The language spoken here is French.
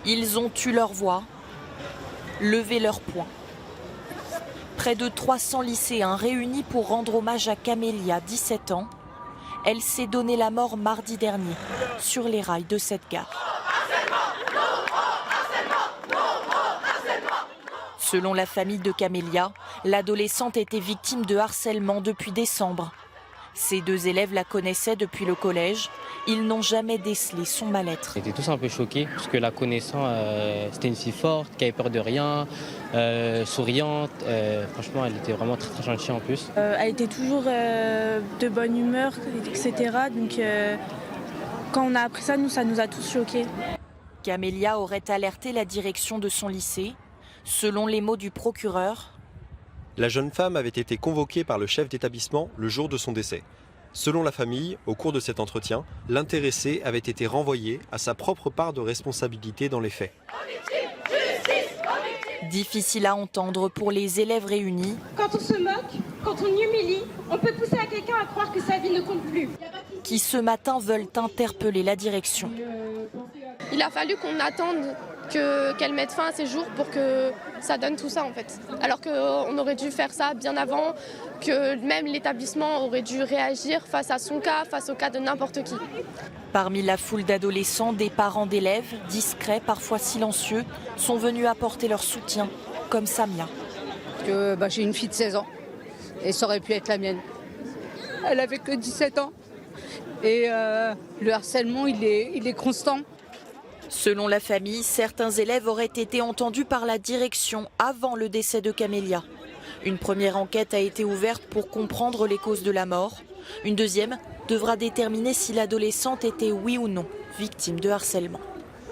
Ils ont eu leur voix, levé leurs poings. Près de 300 lycéens réunis pour rendre hommage à Camélia, 17 ans. Elle s'est donné la mort mardi dernier sur les rails de cette gare. Selon la famille de Camélia, l'adolescente était victime de harcèlement depuis décembre. Ces deux élèves la connaissaient depuis le collège. Ils n'ont jamais décelé son mal-être. On était tous un peu choqués parce que la connaissant, c'était une fille forte, qui avait peur de rien, souriante. Franchement, elle était vraiment très, très gentille en plus. Elle était toujours de bonne humeur, etc. Donc quand on a appris ça, ça nous a tous choqués. Camélia aurait alerté la direction de son lycée. Selon les mots du procureur, la jeune femme avait été convoquée par le chef d'établissement le jour de son décès. Selon la famille, au cours de cet entretien, l'intéressé avait été renvoyé à sa propre part de responsabilité dans les faits. Difficile à entendre pour les élèves réunis. Quand on se moque, quand on humilie, on peut pousser à quelqu'un à croire que sa vie ne compte plus. Qui ce matin veulent interpeller la direction. Il a fallu qu'on attende qu'elle mette fin à ses jours pour que ça donne tout ça en fait. Alors qu'on aurait dû faire ça bien avant, que même l'établissement aurait dû réagir face à son cas, face au cas de n'importe qui. Parmi la foule d'adolescents, des parents d'élèves, discrets, parfois silencieux, sont venus apporter leur soutien, comme Samia. J'ai une fille de 16 ans et ça aurait pu être la mienne. Elle avait que 17 ans et le harcèlement il est constant. Selon la famille, certains élèves auraient été entendus par la direction avant le décès de Camélia. Une première enquête a été ouverte pour comprendre les causes de la mort. Une deuxième devra déterminer si l'adolescente était oui ou non victime de harcèlement.